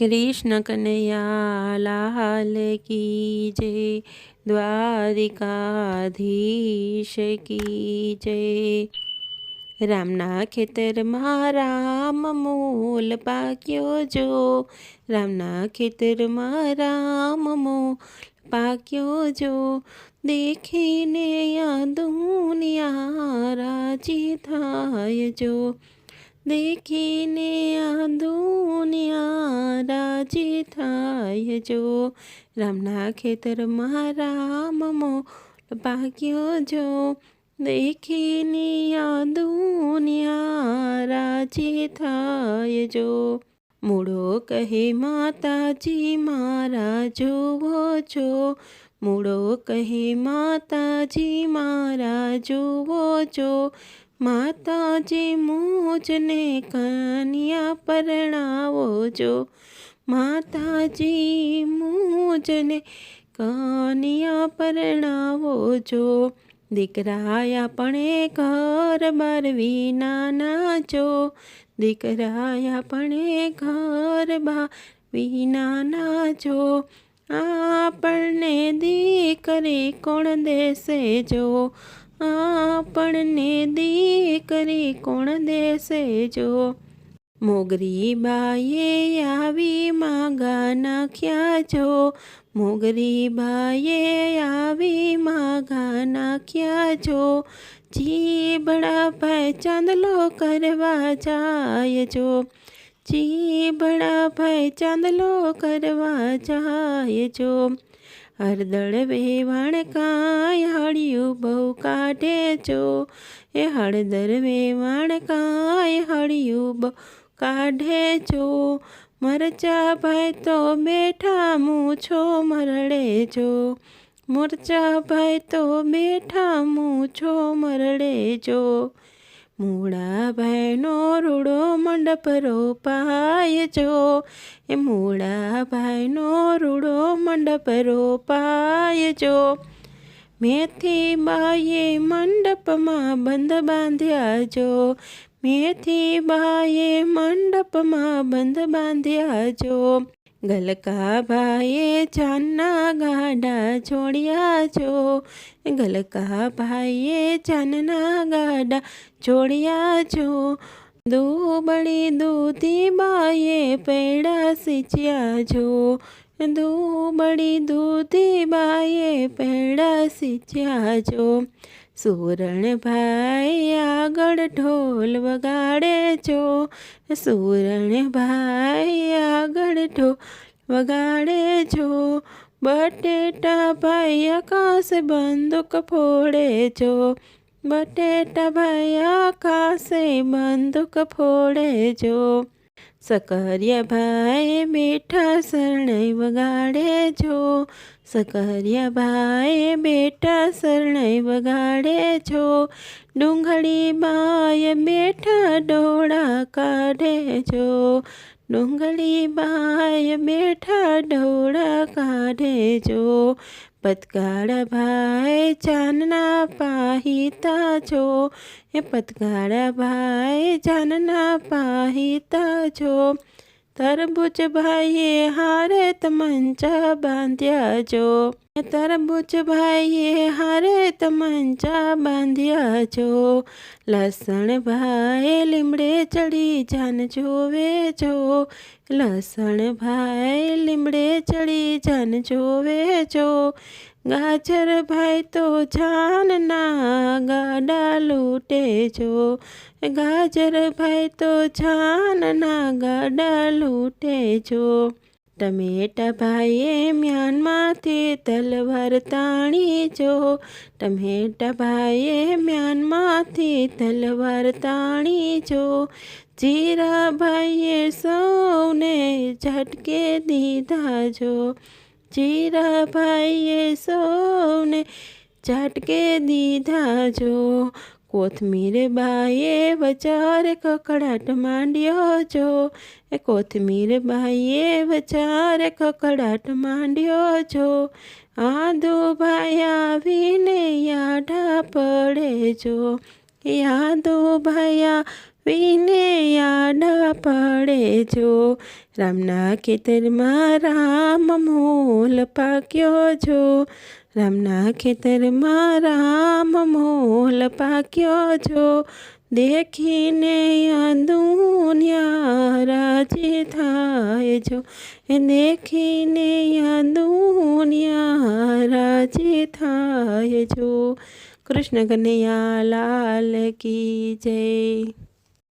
कृष्ण कन्हैया लाल की जय। द्वारिकाधीश की जय। रामना खेतરમાં રામ મૂલ પાક્યો જો। રામના ખેતરમાં રામ મૂલ પાક્યો જો। દેખીને આ દુનિયા રાજી થાય જો। દેખીને આ દુનિયા રાજી થાય જો। રામના ખેતરમાં રામ મૂલ પાક્યો જો। દેખીને આ દુનિયા રાજી થાય જો। મૂળો કહે માતાજી મારા જોવો છો। મૂળો કહે માતાજી મારા જોવો છો। માતાજી મુજને કન્યા પરણાવો જો। માતાજી મુજને કન્યા પરણાવો જો। દીકરા આપણે ઘર બાર વિના ના જો। દીકરા આપણે ઘર બાર વિના ના જો। આપણને દીકરી કોણ દેશે જો। આપણને દીકરી કોણ દેશે જો। મોગરી બાએ આવી માગા નાખ્યા જો। મોગરી બાએ આવી માગા નાખ્યા જો। ચીબડા ભાઈ ચાંદલો કરવા જાય જો। ચીબડા ભાઈ ચાંદલો કરવા જાય જો। હળદર વેવાણ કાંઈ હળિયું બહુ કાઢે જો। એ હળદર વેવાણ કાંઈ હળિયું બહુ કાઢે જો। મરચા ભાઈ તો બેઠા મૂછો મરડે જો। મરચા ભાઈ તો બેઠા મૂછો મરડે જો। મૂળા ભાઈનો રૂડો મંડપ રોપાય જો। એ મૂળા ભાઈનો રૂડો મંડપ રોપાય જો। મેથી બાએ મંડપમાં બંધ બાંધ્યા જો। મેથી બાએ મંડપમાં બંધ બાંધ્યા જો। ગલકા ભાઈએ ચાંદના ગાડા જોડ્યા જો। ગલકા ભાઈએ ચાંદના ગાડા જોડ્યા જો। દુબળી દૂધી બાએ પેડા સીંચ્યા જો। દુબળી દૂધી બાએ પેડા સીંચ્યા જો। સુરણ ભાઈ આગળ ઢોલ વગાડે જો। સુરણ ભાઈ આગળ ઢોલ વગાડે જો। બટેટા ભાઈ આકાશ બંદૂક ફોડે જો। બટેટા ભાઈ આકાશે બંદૂક ફોડે જો। સકરિયા ભાઈ બેઠા શરણાઈ વગાડે જો। સકરિયા ભાઈ બેઠા શરણાઈ વગાડે જો। ડુંગળી બાઈ બેઠા ડોળા કાઢે જો। ડુંગળી બાઈ બેઠા ડોળા કાઢે જો। પતકાળા ભાઈ ચાંદના પાહિતા જો। એ પતકાળા ભાઈ ચાંદના પાહિતા જો। તરબૂચ ભાઈએ હારે તમંચા બાંધ્યા જો। તરબૂચ ભાઈએ હારે તમંચા બાંધ્યા જો। લસણ ભાઈ લીમડે ચડી જાન જોવે જો। લસણ ભાઈ લીમડે ચડી જાન જોવે જો। ગાજર ભાઈ તો જાનના ગાડા લૂંટે જો। ગાજર ભાઈ તો જાનના ગાડા લૂંટે જો। ટમેટા ભાઈએ મ્યાનમાંથી તલવાર તાણી જો। ટમેટા ભાઈએ મ્યાનમાંથી તલવાર તાણી જો। જીરા ભાઈએ સૌને ઝટકે દીધા જો। જીરા ભાઈએ સૌને ઝટકે દીધા જો। કોથમીર બાઈએ વચારે કકડાટ માંડ્યો જો। એ કોથમીર બાઈએ વચારે કકડાટ માંડ્યો જો। આદુ ભાઈ આવીને યાઢા પડે જો। આદુ ભાઈ વિને આડા પડે જો. રામના ખેતરમાં રામ મોલ પાક્યો જો. રામના ખેતરમાં રામ મોલ પાક્યો જો. દેખીને દુનિયા રાજી થાય જો. દેખીને દુનિયા રાજી થાય જો. કૃષ્ણ કનૈયા લાલ કી જય.